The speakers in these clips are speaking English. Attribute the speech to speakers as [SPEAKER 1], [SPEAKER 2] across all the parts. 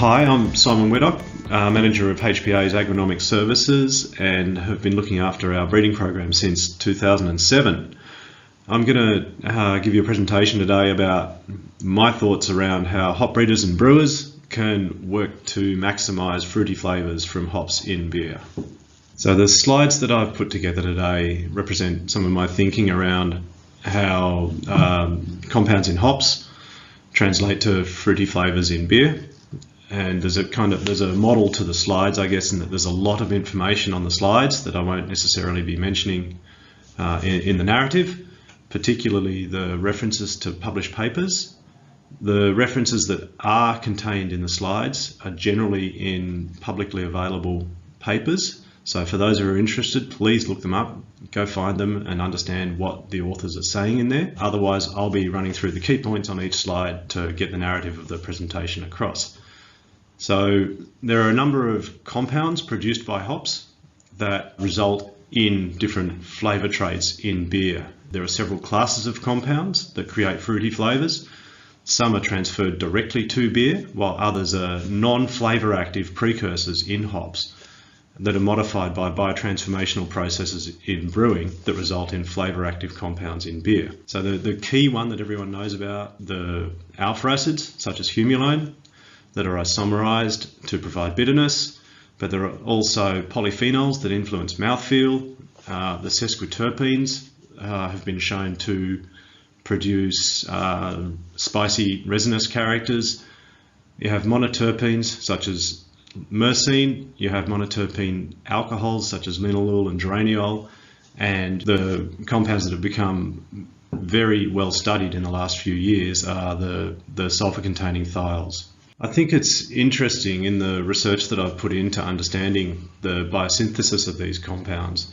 [SPEAKER 1] Hi, I'm Simon Weddock, Manager of HPA's Agronomic Services, and have been looking after our breeding program since 2007. I'm going to give you a presentation today about my thoughts around how hop breeders and brewers can work to maximise fruity flavours from hops in beer. So the slides that I've put together today represent some of my thinking around how compounds in hops translate to fruity flavours in beer. And there's a model to the slides, I guess, in that there's a lot of information on the slides that I won't necessarily be mentioning in the narrative, particularly the references to published papers. The references that are contained in the slides are generally in publicly available papers. So for those who are interested, please look them up, go find them and understand what the authors are saying in there. Otherwise, I'll be running through the key points on each slide to get the narrative of the presentation across. So there are a number of compounds produced by hops that result in different flavour traits in beer. There are several classes of compounds that create fruity flavours. Some are transferred directly to beer, while others are non-flavour active precursors in hops that are modified by biotransformational processes in brewing that result in flavour active compounds in beer. So the key one that everyone knows about, the alpha acids such as humulone, that are isomerized to provide bitterness, but there are also polyphenols that influence mouthfeel. The sesquiterpenes have been shown to produce spicy resinous characters. You have monoterpenes such as myrcene, you have monoterpene alcohols such as linalool and geraniol, and the compounds that have become very well studied in the last few years are the sulfur-containing thiols. I think it's interesting in the research that I've put into understanding the biosynthesis of these compounds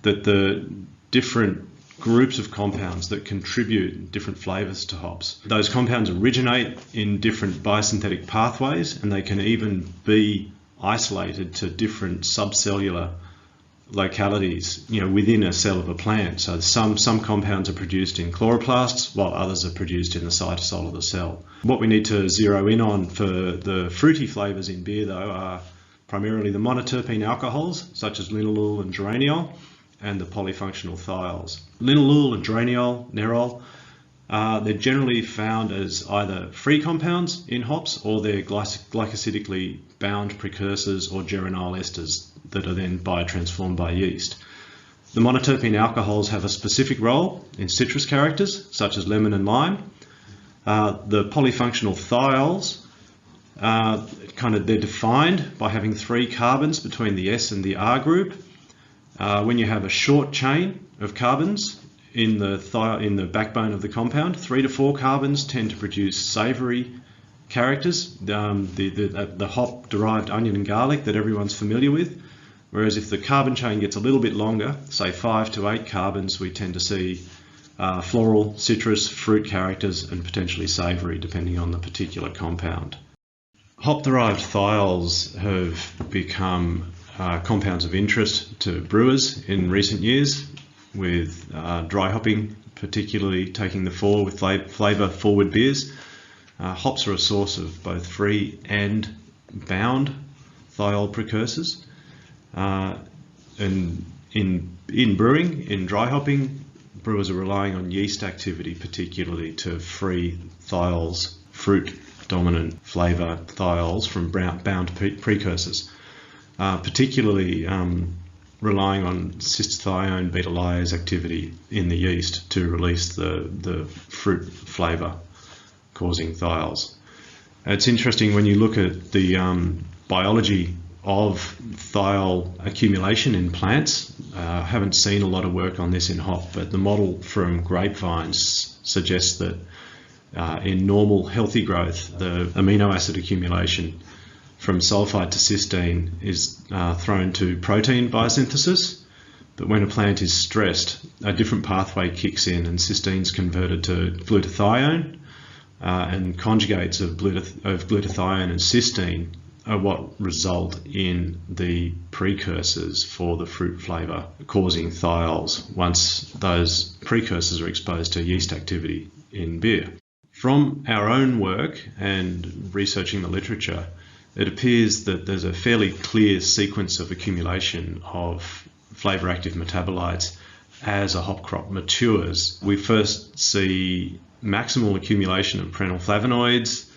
[SPEAKER 1] that the different groups of compounds that contribute different flavours to hops, those compounds originate in different biosynthetic pathways, and they can even be isolated to different subcellular localities, within a cell of a plant. So some compounds are produced in chloroplasts, while others are produced in the cytosol of the cell. What we need to zero in on for the fruity flavours in beer, though, are primarily the monoterpene alcohols, such as linalool and geraniol, and the polyfunctional thiols. Linalool and geraniol, nerol, they're generally found as either free compounds in hops, or they're glycosidically bound precursors or geranyl esters that are then biotransformed by yeast. The monoterpene alcohols have a specific role in citrus characters, such as lemon and lime. The polyfunctional thiols, they're defined by having 3 carbons between the S and the R group. When you have a short chain of carbons in the backbone of the compound, 3 to 4 carbons tend to produce savoury characters, the hop-derived onion and garlic that everyone's familiar with. Whereas if the carbon chain gets a little bit longer, say 5 to 8 carbons, we tend to see floral, citrus, fruit characters, and potentially savoury, depending on the particular compound. Hop-derived thiols have become compounds of interest to brewers in recent years, with dry hopping particularly taking the fall with flavour-forward beers. Hops are a source of both free and bound thiol precursors. And in brewing, in dry hopping, brewers are relying on yeast activity particularly to free thiols, fruit-dominant flavour thiols from bound precursors, particularly relying on cystithione beta lyase activity in the yeast to release the fruit flavour causing thiols. It's interesting when you look at the biology of thiol accumulation in plants. I haven't seen a lot of work on this in hop, but the model from grapevines suggests that in normal healthy growth, the amino acid accumulation from sulfide to cysteine is thrown to protein biosynthesis. But when a plant is stressed, a different pathway kicks in and cysteine is converted to glutathione, and conjugates of glutathione and cysteine are what result in the precursors for the fruit flavour causing thiols once those precursors are exposed to yeast activity in beer. From our own work and researching the literature, it appears that there's a fairly clear sequence of accumulation of flavour-active metabolites as a hop crop matures. We first see maximal accumulation of perennial flavonoids,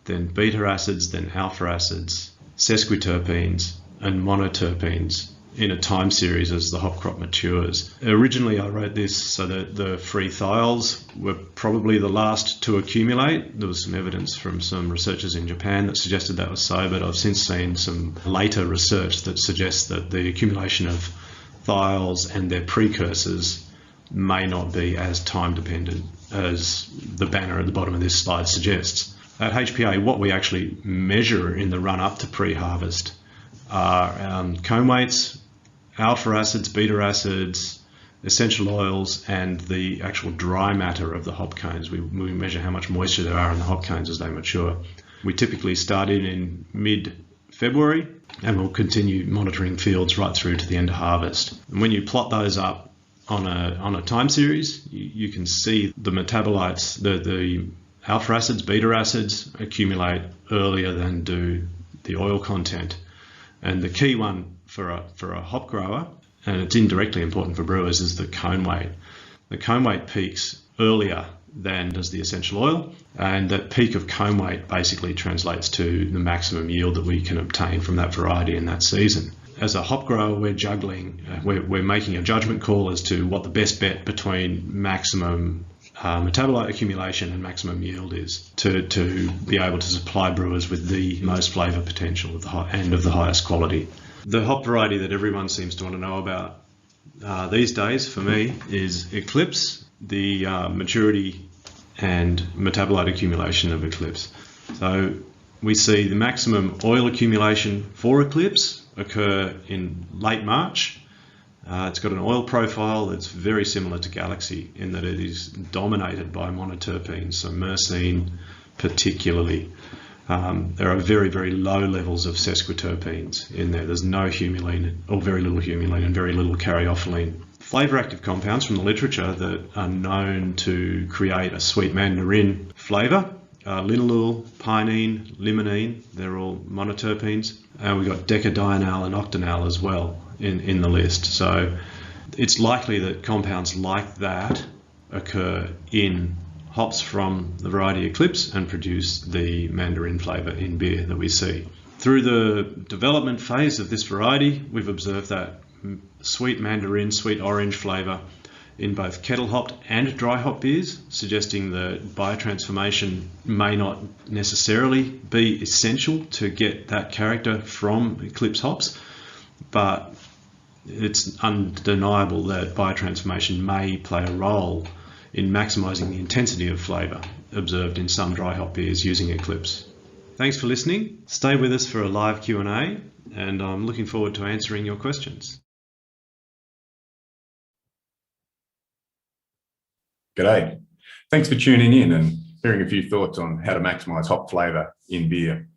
[SPEAKER 1] then beta acids, then alpha acids, sesquiterpenes, and monoterpenes in a time series as the hop crop matures. Originally, I wrote this so that the free thiols were probably the last to accumulate. There was some evidence from some researchers in Japan that suggested that was so, but I've since seen some later research that suggests that the accumulation of thiols and their precursors may not be as time dependent as the banner at the bottom of this slide suggests. At HPA, what we actually measure in the run up to pre-harvest are comb weights, alpha acids, beta acids, essential oils, and the actual dry matter of the hop cones. We measure how much moisture there are in the hop cones as they mature. We typically start in mid-February, and we'll continue monitoring fields right through to the end of harvest. And when you plot those up on a time series, you can see the metabolites, the alpha acids, beta acids accumulate earlier than do the oil content. And the key one for a hop grower, and it's indirectly important for brewers, is the cone weight. The cone weight peaks earlier than does the essential oil, and that peak of cone weight basically translates to the maximum yield that we can obtain from that variety in that season. As a hop grower, we're juggling, we're making a judgment call as to what the best bet between maximum metabolite accumulation and maximum yield is to be able to supply brewers with the most flavour potential and of the highest quality. The hop variety that everyone seems to want to know about these days for me is Eclipse, the maturity and metabolite accumulation of Eclipse. So we see the maximum oil accumulation for Eclipse occur in late March. It's got an oil profile that's very similar to Galaxy in that it is dominated by monoterpenes, so myrcene particularly. There are very, very low levels of sesquiterpenes in there. There's no humulene, or very little humulene, and very little caryophyllene. Flavour-active compounds from the literature that are known to create a sweet mandarin flavour, linalool, pinene, limonene, they're all monoterpenes. And we've got decadienal and octanal as well in the list. So it's likely that compounds like that occur in hops from the variety Eclipse and produce the mandarin flavour in beer that we see. Through the development phase of this variety, we've observed that sweet mandarin, sweet orange flavour in both kettle hopped and dry hop beers, suggesting that biotransformation may not necessarily be essential to get that character from Eclipse hops, but it's undeniable that biotransformation may play a role in maximising the intensity of flavour observed in some dry hop beers using Eclipse. Thanks for listening. Stay with us for a live Q&A, and I'm looking forward to answering your questions.
[SPEAKER 2] G'day. Thanks for tuning in and hearing a few thoughts on how to maximise hop flavour in beer.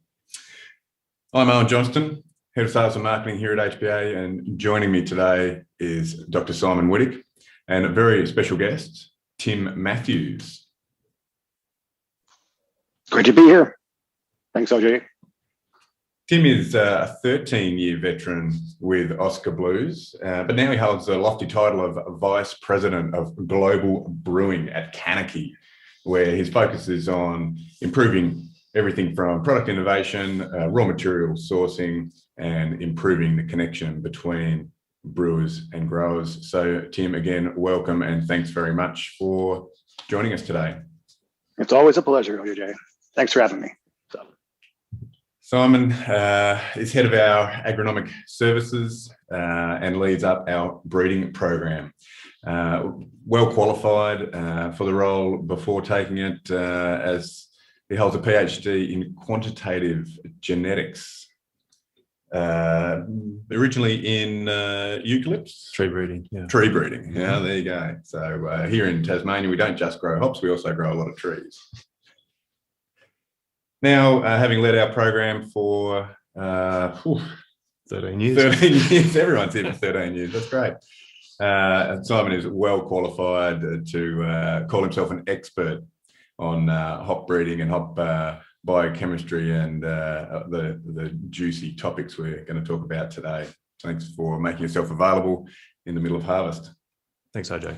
[SPEAKER 2] I'm Owen Johnston, Head of Sales and Marketing here at HPA, and joining me today is Dr. Simon Whittick and a very special guest, Tim Matthews.
[SPEAKER 3] Great to be here. Thanks, OJ.
[SPEAKER 2] Tim is a 13-year veteran with Oscar Blues, but now he holds the lofty title of Vice President of Global Brewing at Kaneki, where his focus is on improving everything from product innovation, raw material sourcing, and improving the connection between brewers and growers. So, Tim, again, welcome and thanks very much for joining us today.
[SPEAKER 3] It's always a pleasure, OJ. Thanks for having me.
[SPEAKER 2] Simon is head of our agronomic services and leads up our breeding program. Well qualified for the role before taking it, as he holds a PhD in quantitative genetics, originally in eucalypts?
[SPEAKER 1] Tree breeding. Yeah.
[SPEAKER 2] Tree breeding, yeah, there you go. So here in Tasmania, we don't just grow hops, we also grow a lot of trees. Now, having led our program for
[SPEAKER 1] 13 years.
[SPEAKER 2] 13 years, everyone's here for 13 years, that's great. Simon is well qualified to call himself an expert on hop breeding and hop biochemistry and the juicy topics we're going to talk about today. Thanks for making yourself available in the middle of harvest.
[SPEAKER 1] Thanks, AJ.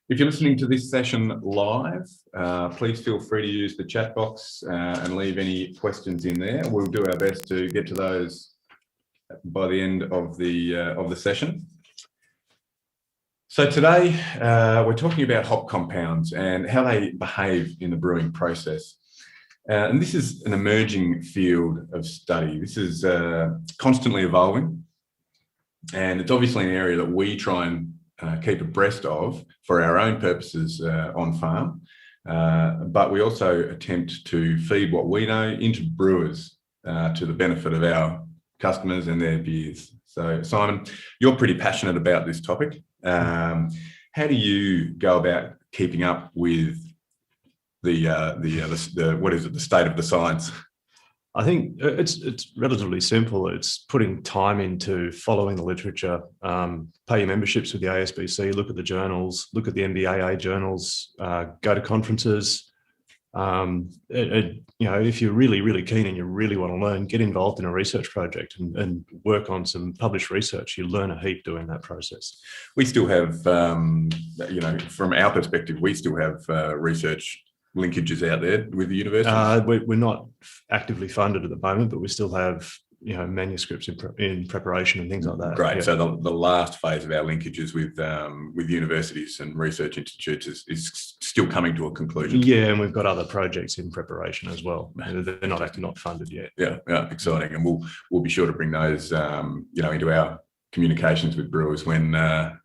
[SPEAKER 2] If you're listening to this session live, please feel free to use the chat box and leave any questions in there. We'll do our best to get to those by the end of the session. So today we're talking about hop compounds and how they behave in the brewing process. And this is an emerging field of study. This is constantly evolving, and it's obviously an area that we try and keep abreast of for our own purposes on farm, but we also attempt to feed what we know into brewers to the benefit of our customers and their beers. So Simon, you're pretty passionate about this topic. How do you go about keeping up with the state of the science?
[SPEAKER 1] I think it's relatively simple. It's putting time into following the literature, pay your memberships with the ASBC, look at the journals, look at the MBAA journals, go to conferences. If you're really, really keen and you really want to learn, get involved in a research project and work on some published research. You learn a heap doing that process.
[SPEAKER 2] We still have, from our perspective, we still have research linkages out there with the universities.
[SPEAKER 1] We're not actively funded at the moment, but we still have manuscripts in preparation and things like that.
[SPEAKER 2] Great. Yeah. So the last phase of our linkages with universities and research institutes is still coming to a conclusion.
[SPEAKER 1] Yeah, and we've got other projects in preparation as well. They're not funded yet.
[SPEAKER 2] Yeah, exciting, and we'll be sure to bring those into our communications with brewers when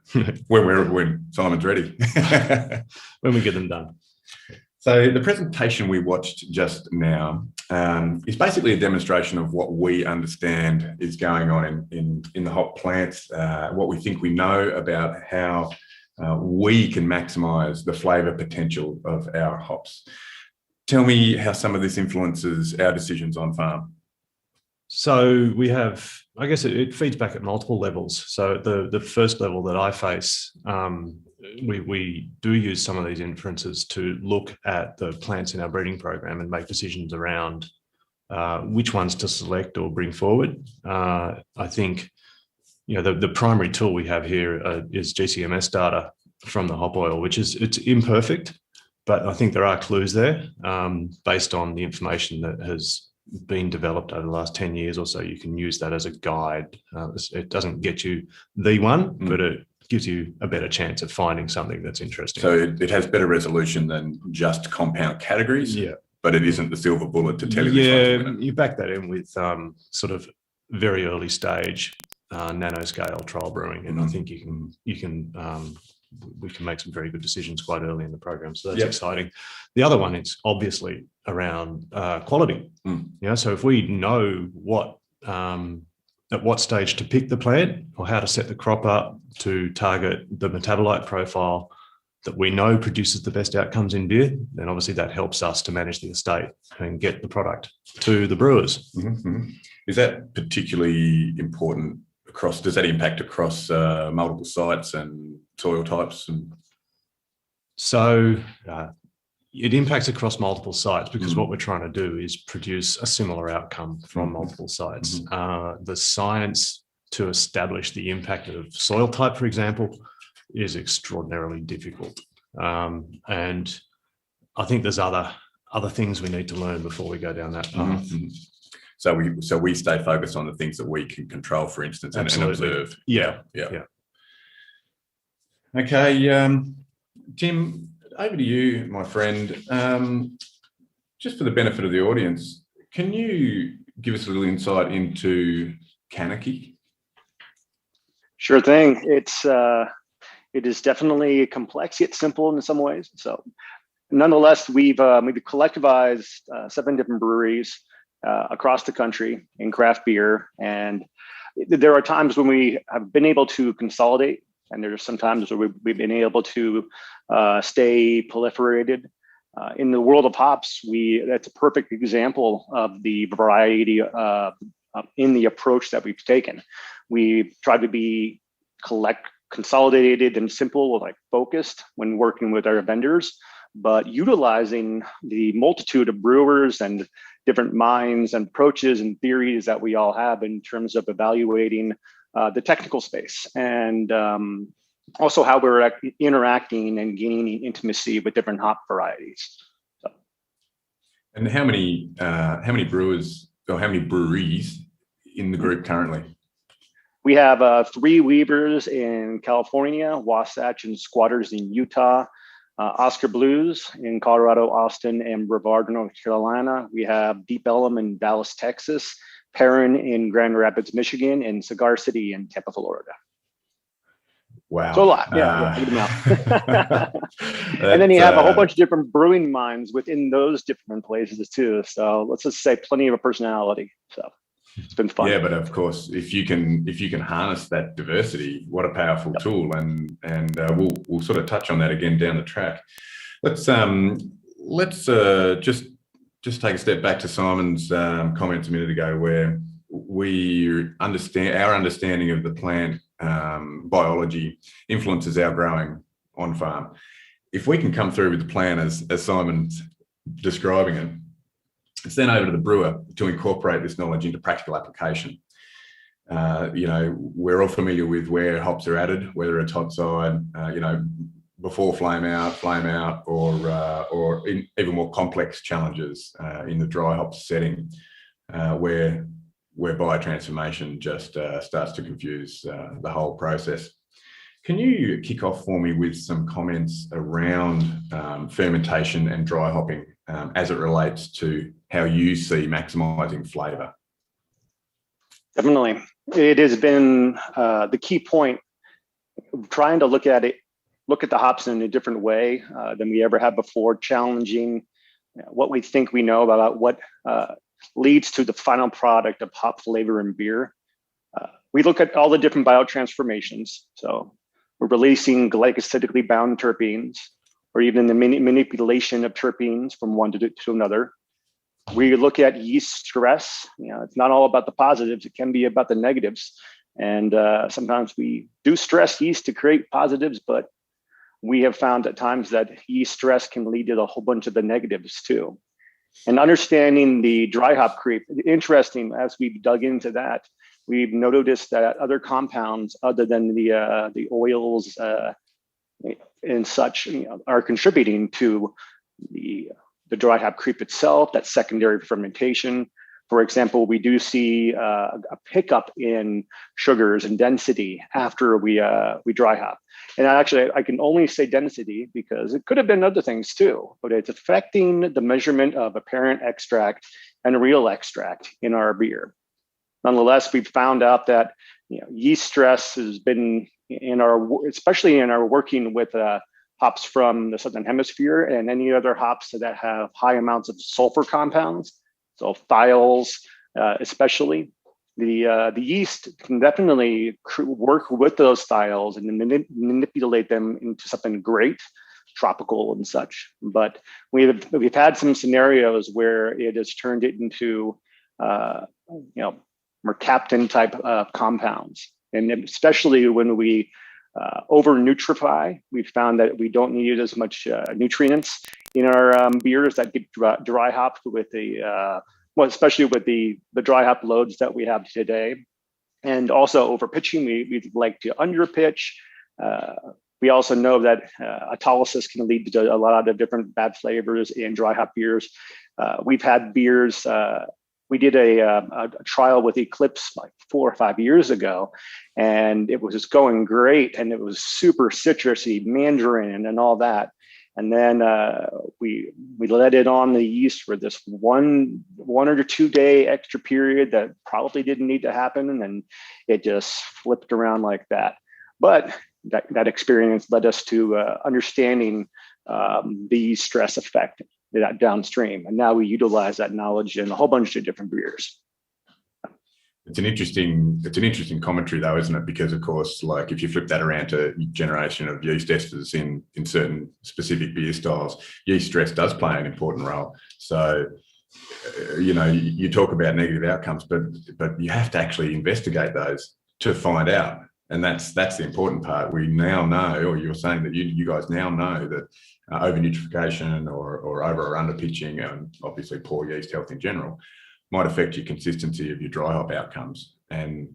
[SPEAKER 2] Simon's ready.
[SPEAKER 1] When we get them done.
[SPEAKER 2] So the presentation we watched just now is basically a demonstration of what we understand is going on in the hop plants, what we think we know about how we can maximise the flavour potential of our hops. Tell me how some of this influences our decisions on farm.
[SPEAKER 1] So we have, I guess it feeds back at multiple levels. So the first level that I face, we do use some of these inferences to look at the plants in our breeding program and make decisions around which ones to select or bring forward. I think the primary tool we have here is GCMS data from the hop oil, it's imperfect, but I think there are clues there based on the information that has been developed over the last 10 years or so. You can use that as a guide. It doesn't get you the one, but it gives you a better chance of finding something that's interesting.
[SPEAKER 2] So it has better resolution than just compound categories.
[SPEAKER 1] Yeah.
[SPEAKER 2] But it isn't the silver bullet to tell you.
[SPEAKER 1] Yeah, you back that in with sort of very early stage nanoscale trial brewing, and I think we can make some very good decisions quite early in the program. So that's exciting. The other one is obviously around quality. So if we know at what stage to pick the plant or how to set the crop up to target the metabolite profile that we know produces the best outcomes in beer, then obviously that helps us to manage the estate and get the product to the brewers.
[SPEAKER 2] Mm-hmm. Is that particularly important does that impact across multiple sites and soil types?
[SPEAKER 1] So it impacts across multiple sites because what we're trying to do is produce a similar outcome from multiple sites. The science to establish the impact of soil type, for example, is extraordinarily difficult. And I think there's other things we need to learn before we go down that path.
[SPEAKER 2] So we stay focused on the things that we can control, for instance, and observe. Yeah. Okay, Tim, over to you, my friend. Just for the benefit of the audience, can you give us a little insight into Kaneki?
[SPEAKER 3] Sure thing. It is definitely complex yet simple in some ways. So, nonetheless, we've collectivized 7 different breweries across the country in craft beer, and there are times when we have been able to consolidate, and there's some times where we've been able to stay proliferated. In the world of hops, that's a perfect example of the variety in the approach that we've taken. We try to be consolidated and simple, like focused when working with our vendors, but utilizing the multitude of brewers and different minds and approaches and theories that we all have in terms of evaluating the technical space, and also how we're interacting and gaining intimacy with different hop varieties. So.
[SPEAKER 2] And how many brewers or how many breweries in the group currently?
[SPEAKER 3] We have 3 weavers in California, Wasatch and Squatters in Utah, Oscar Blues in Colorado, Austin, and Brevard, North Carolina. We have Deep Ellum in Dallas, Texas, Perrin in Grand Rapids, Michigan, and Cigar City in Tampa, Florida.
[SPEAKER 2] Wow.
[SPEAKER 3] So a lot, yeah. And then you have a whole bunch of different brewing minds within those different places too. So let's just say plenty of a personality. So it's been fun.
[SPEAKER 2] Yeah, but of course, if you can harness that diversity, what a powerful tool. And we'll sort of touch on that again down the track. Let's just take a step back to Simon's comments a minute ago, where our understanding of the plant biology influences our growing on farm. If we can come through with the plan as Simon's describing it, it's then over to the brewer to incorporate this knowledge into practical application. We're all familiar with where hops are added, whether it's hot side, before flame out, or in even more complex challenges in the dry hop setting, where biotransformation just starts to confuse the whole process. Can you kick off for me with some comments around fermentation and dry hopping as it relates to how you see maximising flavour?
[SPEAKER 3] Definitely. It has been the key point, trying to look at the hops in a different way than we ever have before, challenging what we think we know about what leads to the final product of hop flavor in beer. We look at all the different biotransformations. So we're releasing glycosidically bound terpenes, or even the manipulation of terpenes from one to another. We look at yeast stress. It's not all about the positives. It can be about the negatives. And sometimes we do stress yeast to create positives, but we have found at times that yeast stress can lead to a whole bunch of the negatives too. And understanding the dry hop creep, interesting, as we've dug into that, we've noticed that other compounds other than the oils and such are contributing to the dry hop creep itself, that secondary fermentation. For example, we do see a pickup in sugars and density after we dry hop. And actually, I can only say density because it could have been other things too, but it's affecting the measurement of apparent extract and real extract in our beer. Nonetheless, we've found out that yeast stress has been especially in our working with hops from the Southern Hemisphere and any other hops that have high amounts of sulfur compounds. So thiols, especially, the yeast can definitely work with those thiols and manipulate them into something great, tropical and such. But we've had some scenarios where it has turned it into mercaptan type compounds, and especially when we over nutrify, we've found that we don't need as much nutrients in our beers that get dry hopped with especially with the dry hop loads that we have today. And also over pitching, we'd like to under pitch. We also know that autolysis can lead to a lot of different bad flavors in dry hop beers. We've had beers, we did a trial with Eclipse like 4 or 5 years ago, and it was just going great, and it was super citrusy, mandarin, and all that. And then we let it on the yeast for this one or 2 day extra period that probably didn't need to happen, and then it just flipped around like that. But that experience led us to understanding the stress effect that downstream, and now we utilize that knowledge in a whole bunch of different beers.
[SPEAKER 2] It's an interesting commentary though, isn't it? Because of course, like if you flip that around to generation of yeast esters in certain specific beer styles, yeast stress does play an important role. So, you talk about negative outcomes, but you have to actually investigate those to find out And that's the important part. We now know, or you're saying that you guys now know that over nutrification or over or under pitching, and obviously poor yeast health in general, might affect your consistency of your dry hop outcomes. And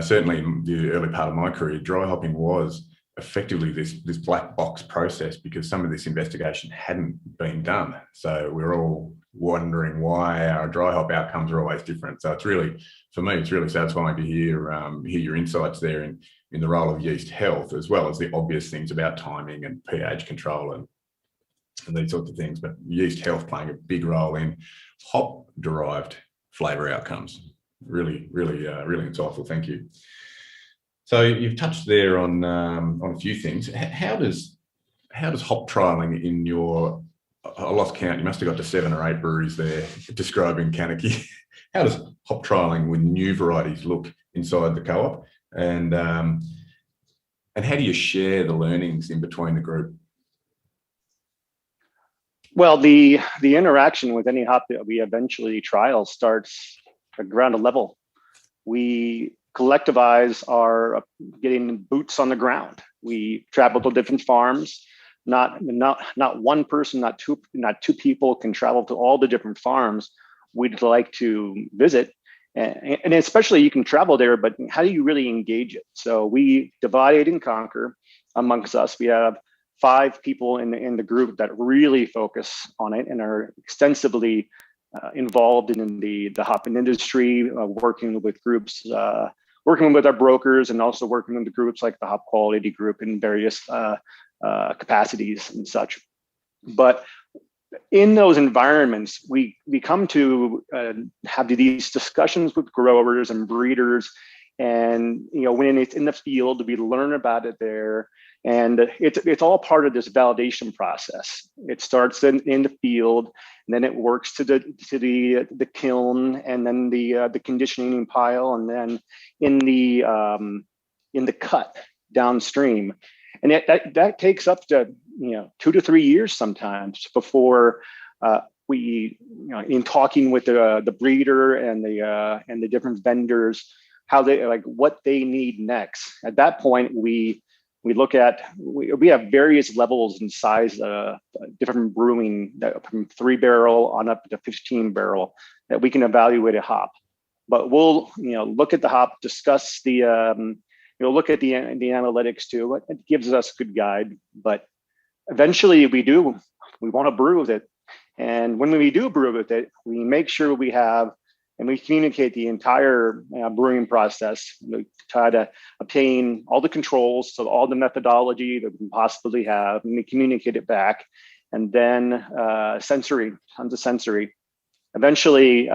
[SPEAKER 2] certainly in the early part of my career, dry hopping was effectively this black box process because some of this investigation hadn't been done. So we're all wondering why our dry hop outcomes are always different. So it's really, for me, it's really satisfying to hear your insights there in the role of yeast health, as well as the obvious things about timing and pH control and these sorts of things. But yeast health playing a big role in hop-derived flavour outcomes. Really insightful. Thank you. So you've touched there on a few things. How does hop trialing in your, I lost count, you must have got to 7 or 8 breweries there describing Kaneki. How does hop trialing with new varieties look inside the co-op, and how do you share the learnings in between the group?
[SPEAKER 3] Well, the interaction with any hop that we eventually trial starts at ground level. We collectivize our getting boots on the ground. We travel to different farms. Not one person, not two people can travel to all the different farms we'd like to visit. And especially you can travel there, but how do you really engage it? So we divide and conquer amongst us. We have 5 people in the group that really focus on it and are extensively involved in the hopping industry, working with groups, working with our brokers, and also working with the groups like the Hop Quality Group in various capacities and such. But in those environments, we come to have these discussions with growers and breeders, and when it's in the field, we learn about it there, and it's all part of this validation process. It starts in the field, and then it works to the kiln, and then the conditioning pile, and then in the cut downstream. And that takes up to 2 to 3 years sometimes before we, in talking with the breeder and the different vendors, how they what they need next. At that point, we look at we have various levels and size different brewing from 3 barrel on up to 15 barrel that we can evaluate a hop. But we'll look at the hop, discuss the look at the analytics too. It gives us a good guide, but eventually we want to brew with it. And when we do brew with it, we make sure we have, and we communicate the entire brewing process. We try to obtain all the controls, so all the methodology that we can possibly have, and we communicate it back. And then tons of sensory. Eventually,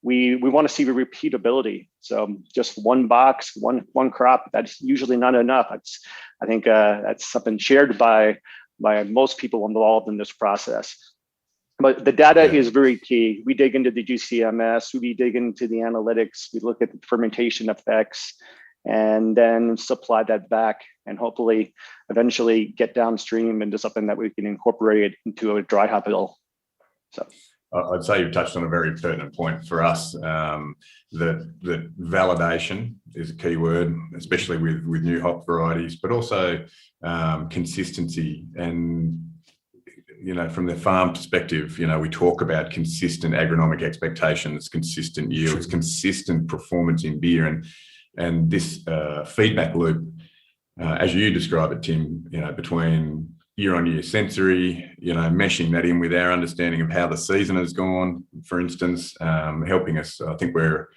[SPEAKER 3] we want to see the repeatability. So just one box, one crop, that's usually not enough. I think that's something shared by most people involved in this process. But the data is very key. We dig into the GCMS, we dig into the analytics, we look at the fermentation effects, and then supply that back, and hopefully eventually get downstream into something that we can incorporate into a dry hop hill. So
[SPEAKER 2] I'd say you've touched on a very pertinent point for us. That validation is a key word, especially with new hop varieties, but also consistency. And from the farm perspective, we talk about consistent agronomic expectations, consistent yields, consistent performance in beer, and this feedback loop, as you describe it, Tim, between year-on-year sensory, meshing that in with our understanding of how the season has gone, for instance, helping us. I think we're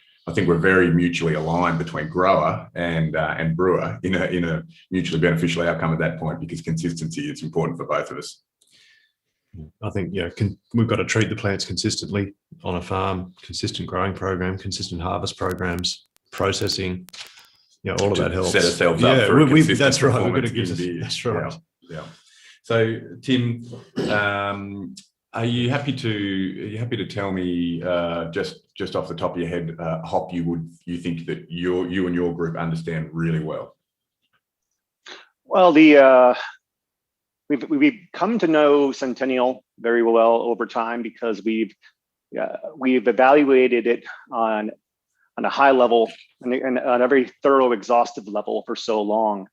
[SPEAKER 2] very mutually aligned between grower and brewer in a mutually beneficial outcome at that point, because consistency is important for both of us.
[SPEAKER 1] I think we've got to treat the plants consistently on a farm, consistent growing program, consistent harvest programs, processing, all of that helps.
[SPEAKER 2] Set ourselves up for a consistent
[SPEAKER 1] that's right.
[SPEAKER 2] performance
[SPEAKER 1] We've got to give
[SPEAKER 2] in beer.
[SPEAKER 1] that's right.
[SPEAKER 2] Yeah. So, Tim, are you happy to tell me just off the top of your head hop you think that you and your group understand really well?
[SPEAKER 3] Well, we've come to know Centennial very well over time, because we've evaluated it on on a high level and on a very thorough, exhaustive level for so long.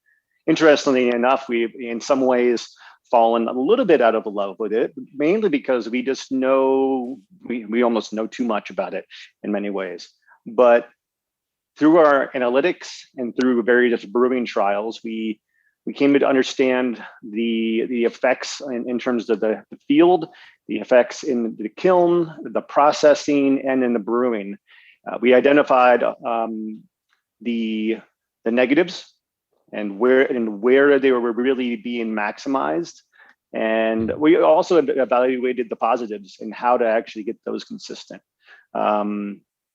[SPEAKER 3] Interestingly enough, we've in some ways fallen a little bit out of love with it, mainly because we just know, we almost know too much about it in many ways. But through our analytics and through various brewing trials, we came to understand the effects in terms of the field, the effects in the kiln, the processing, and in the brewing. We identified the negatives and where they were really being maximized. And we also evaluated the positives and how to actually get those consistent,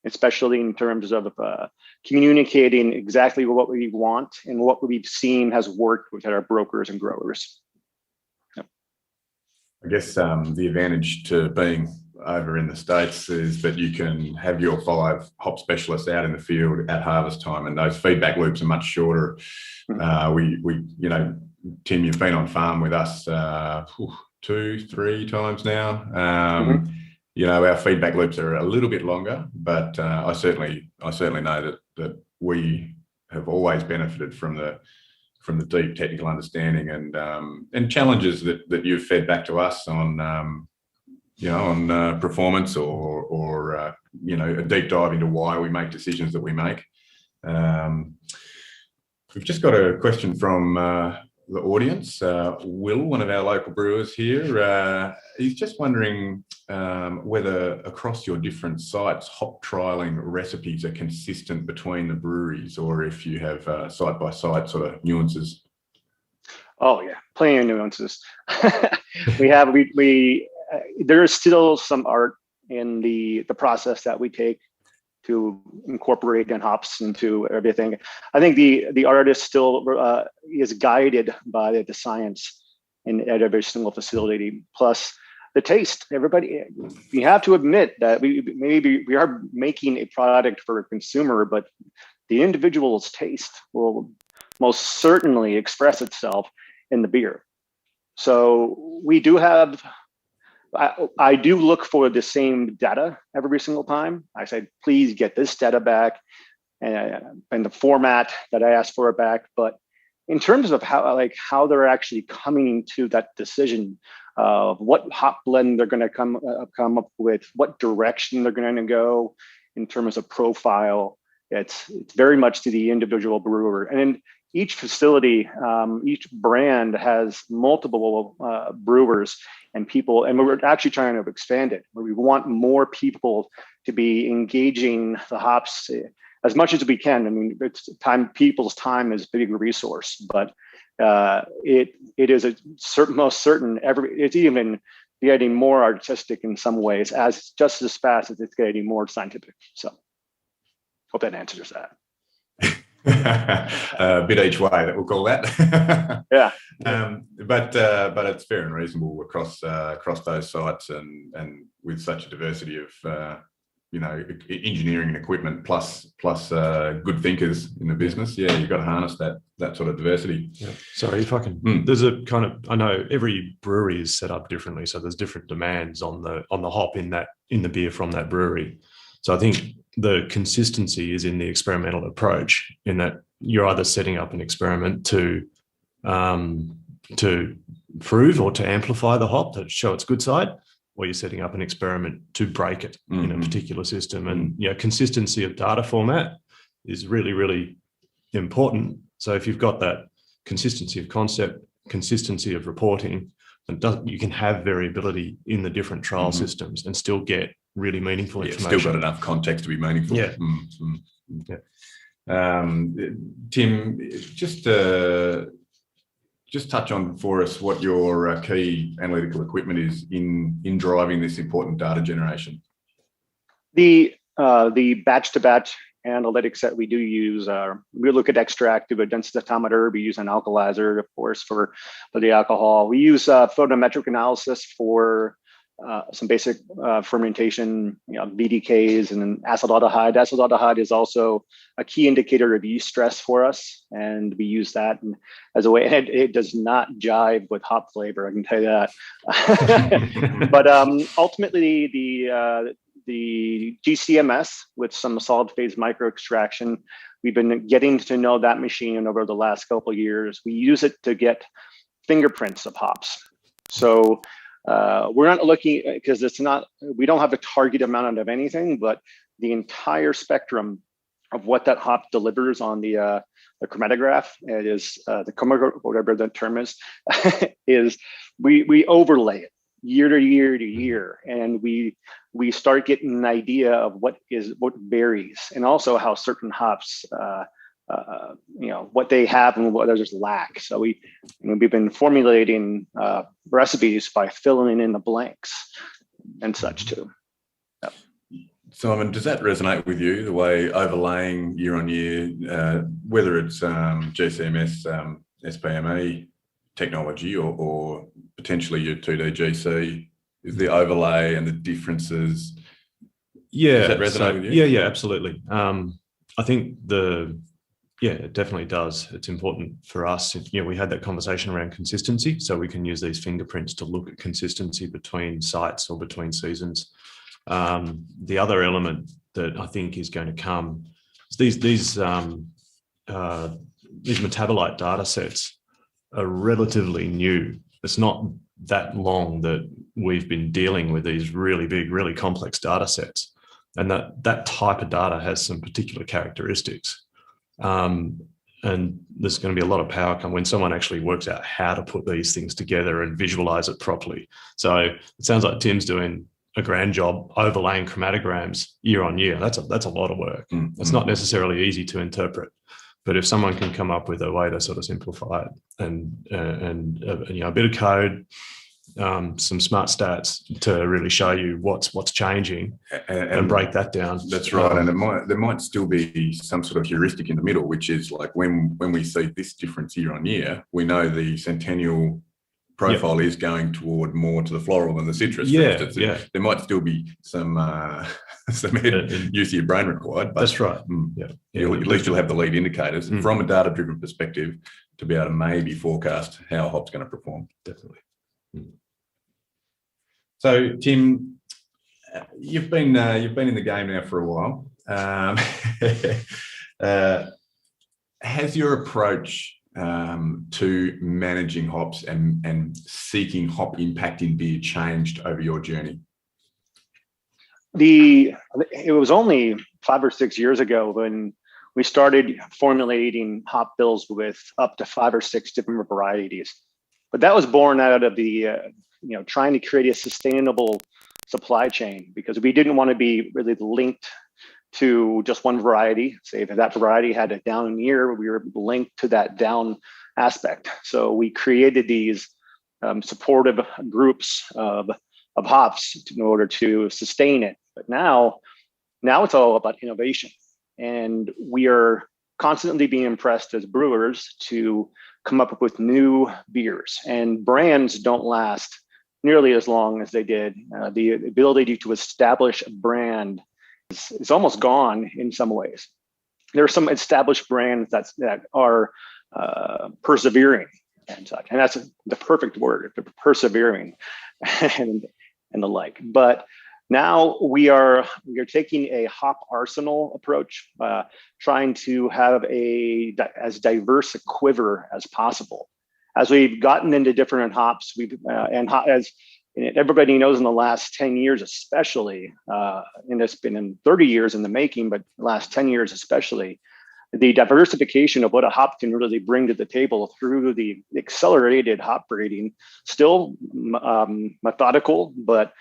[SPEAKER 3] especially in terms of communicating exactly what we want and what we've seen has worked with our brokers and growers. Yep.
[SPEAKER 2] I guess the advantage to being over in the States is that you can have your 5 hop specialists out in the field at harvest time, and those feedback loops are much shorter. We you know, Tim, you've been on farm with us 2-3 times now. You know, our feedback loops are a little bit longer, but I certainly know that we have always benefited from the deep technical understanding and challenges that you've fed back to us on you know, on performance or you know, a deep dive into why we make decisions that we make. We've just got a question from the audience. Will, one of our local brewers here, he's just wondering whether across your different sites, hop trialing recipes are consistent between the breweries, or if you have site-by-site sort of nuances.
[SPEAKER 3] Oh yeah, plenty of nuances. There is still some art in the process that we take to incorporate and hops into everything. I think the artist still is guided by the science at every single facility, plus the taste. Everybody, you have to admit that we are making a product for a consumer, but the individual's taste will most certainly express itself in the beer. So we do have, I do look for the same data every single time. I say, please get this data back and the format that I asked for it back. But in terms of how they're actually coming to that decision of what hop blend they're going to come up with, what direction they're going to go in terms of profile, it's very much to the individual brewer. And in each facility, each brand has multiple brewers and people, and we're actually trying to expand it, where we want more people to be engaging the hops as much as we can. I mean, it's time, people's time is a big resource, but it is most certain. It's even getting more artistic in some ways, as just as fast as it's getting more scientific. So, hope that answers that.
[SPEAKER 2] A bit each way, that we'll call that.
[SPEAKER 3] Yeah.
[SPEAKER 2] But it's fair and reasonable across those sites, and with such a diversity of you know, engineering and equipment plus good thinkers in the business. Yeah, you've got to harness that sort of diversity.
[SPEAKER 1] Yeah. Sorry, if I can. There's a kind of, I know every brewery is set up differently, so there's different demands on the hop in the beer from that brewery. So I think the consistency is in the experimental approach, in that you're either setting up an experiment to prove or to amplify the hop, to show its good side, or you're setting up an experiment to break it in a particular system. And you know, consistency of data format is really, really important. So if you've got that consistency of concept, consistency of reporting, and you can have variability in the different trial systems and still get really meaningful information.
[SPEAKER 2] Still got enough context to be meaningful.
[SPEAKER 1] Yeah.
[SPEAKER 2] Tim, just touch on for us what your key analytical equipment is in driving this important data generation.
[SPEAKER 3] The batch-to-batch analytics that we do use are, we look at extract, do a densitometer, we use an alkalizer, of course, for the alcohol. We use photometric analysis for some basic fermentation, you know, BDKs and acetaldehyde. Acetaldehyde is also a key indicator of yeast stress for us, and we use that as a way. It does not jive with hop flavor, I can tell you that. But ultimately, the the GCMS with some solid phase micro extraction. We've been getting to know that machine over the last couple of years. We use it to get fingerprints of hops. So we're not looking, because we don't have a target amount of anything, but the entire spectrum of what that hop delivers on the chromatograph, it is the chromatograph, whatever the term is, is we overlay it year to year to year, and we start getting an idea of what varies, and also how certain hops, what they have and what others lack. So we've been formulating recipes by filling in the blanks and such too. Yep.
[SPEAKER 2] Simon, does that resonate with you, the way overlaying year on year, whether it's GCMS, SPME technology or potentially your 2D GC, is the overlay and the differences?
[SPEAKER 1] Yeah.
[SPEAKER 2] Does that resonate with you?
[SPEAKER 1] Yeah, absolutely. I think it definitely does. It's important for us. We had that conversation around consistency, so we can use these fingerprints to look at consistency between sites or between seasons. The other element that I think is going to come is these metabolite data sets are relatively new. It's not that long that we've been dealing with these really big, really complex data sets, and that type of data has some particular characteristics. And there's going to be a lot of power when someone actually works out how to put these things together and visualize it properly. So it sounds like Tim's doing a grand job overlaying chromatograms year on year. That's a lot of work. Mm-hmm. It's not necessarily easy to interpret, but if someone can come up with a way to sort of simplify it and a bit of code, some smart stats to really show you what's changing and break that down.
[SPEAKER 2] That's right. And there might still be some sort of heuristic in the middle, which is like when we see this difference year on year, we know the Centennial profile is going toward more to the floral than the citrus. There might still be some use of your brain required. But
[SPEAKER 1] that's right.
[SPEAKER 2] At least you'll have the lead indicators from a data-driven perspective to be able to maybe forecast how a hop's going to perform.
[SPEAKER 1] Definitely.
[SPEAKER 2] So, Tim, you've been in the game now for a while. Has your approach to managing hops and seeking hop impact in beer changed over your journey?
[SPEAKER 3] It was only 5 or 6 years ago when we started formulating hop bills with up to 5 or 6 different varieties. But that was born out of the trying to create a sustainable supply chain, because we didn't want to be really linked to just one variety. Say if that variety had a down year, we were linked to that down aspect. So we created these supportive groups of hops in order to sustain it. But now it's all about innovation, and we are constantly being impressed as brewers to come up with new beers, and brands don't last nearly as long as they did. The ability to establish a brand is almost gone in some ways. There are some established brands that are persevering and such, and that's the perfect word, persevering and the like. But now we are taking a hop arsenal approach, trying to have as diverse a quiver as possible. As we've gotten into different hops, as everybody knows, in the last 10 years especially, and it's been in 30 years in the making, but the last 10 years especially, the diversification of what a hop can really bring to the table through the accelerated hop breeding, still methodical, but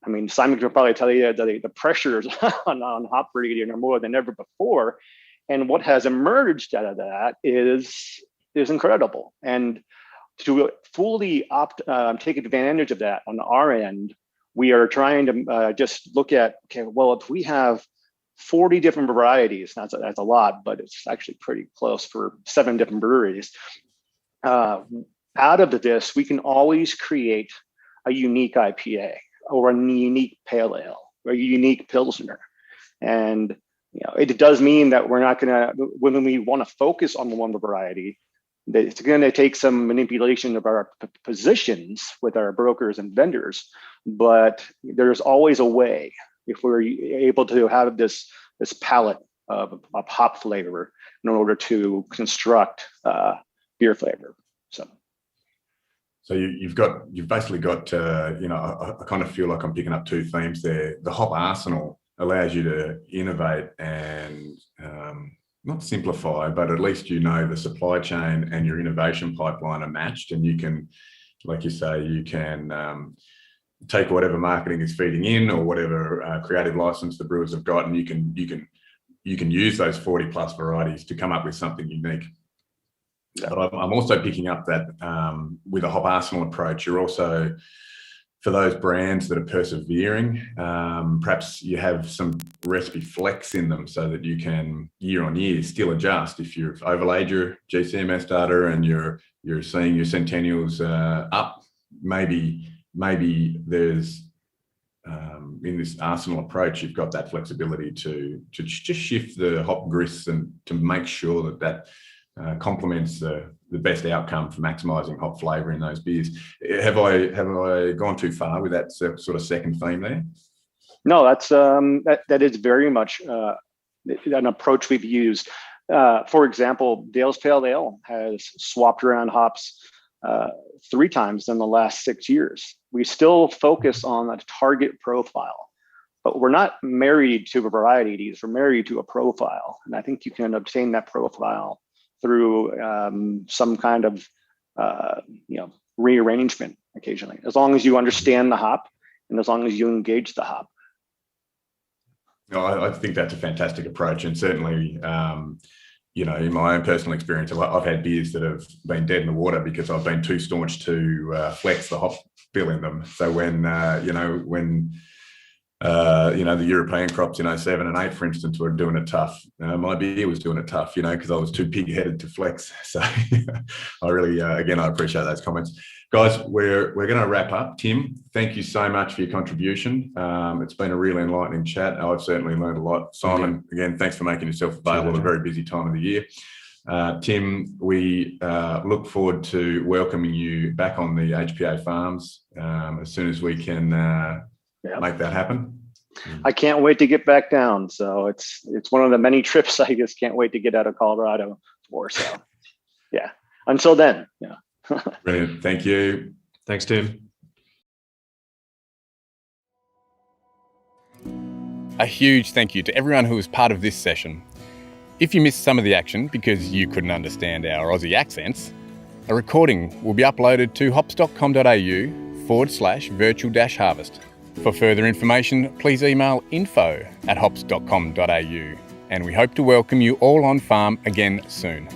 [SPEAKER 3] I mean, Simon can probably tell you that the pressures on hop breeding are more than ever before. And what has emerged out of that is incredible. And to fully take advantage of that on our end, we are trying to just look at, if we have 40 different varieties, that's a lot, but it's actually pretty close for 7 different breweries. Out of this, we can always create a unique IPA or a unique pale ale or a unique pilsner. And it does mean that we're not going to, when we want to focus on one variety, it's going to take some manipulation of our positions with our brokers and vendors, but there's always a way if we're able to have this palette of hop flavor in order to construct beer flavor.
[SPEAKER 2] So you've basically got I kind of feel like I'm picking up two themes there. The hop arsenal allows you to innovate and not simplify, but at least the supply chain and your innovation pipeline are matched, and you can, like you say, you can take whatever marketing is feeding in or whatever creative license the brewers have got, and you can use those 40 plus varieties to come up with something unique. Yeah. But I'm also picking up that with a hop arsenal approach, you're also, for those brands that are persevering, perhaps you have some recipe flex in them so that you can year on year still adjust. If you've overlaid your GCMS data and you're seeing your Centennials up, maybe there's in this arsenal approach, you've got that flexibility to just shift the hop grists and to make sure that complements the best outcome for maximising hop flavour in those beers. Have I gone too far with that sort of second theme there?
[SPEAKER 3] No, that's that is very much an approach we've used. For example, Dale's Pale Ale has swapped around hops 3 times in the last 6 years. We still focus on a target profile, but we're not married to a variety of these. We're married to a profile, and I think you can obtain that profile through some kind of rearrangement occasionally, as long as you understand the hop and as long as you engage the hop.
[SPEAKER 2] No, I think that's a fantastic approach, and certainly, in my own personal experience, I've had beers that have been dead in the water because I've been too staunch to flex the hop bill in them. So when the European crops in 07 and 8, for instance, were doing it tough, my beer was doing it tough, because I was too pig-headed to flex. So I really, again, I appreciate those comments. Guys, we're going to wrap up. Tim, thank you so much for your contribution. It's been a really enlightening chat. I've certainly learned a lot. Simon, again, thanks for making yourself available at a very busy time of the year. Tim, we look forward to welcoming you back on the HPA farms as soon as we can make that happen.
[SPEAKER 3] I can't wait to get back down. So it's one of the many trips I just can't wait to get out of Colorado for. So yeah, until then. Yeah.
[SPEAKER 2] Brilliant. Thank you.
[SPEAKER 1] Thanks, Tim.
[SPEAKER 4] A huge thank you to everyone who was part of this session. If you missed some of the action because you couldn't understand our Aussie accents, a recording will be uploaded to hops.com.au/virtual-harvest. For further information, please email info@hops.com.au, and we hope to welcome you all on farm again soon.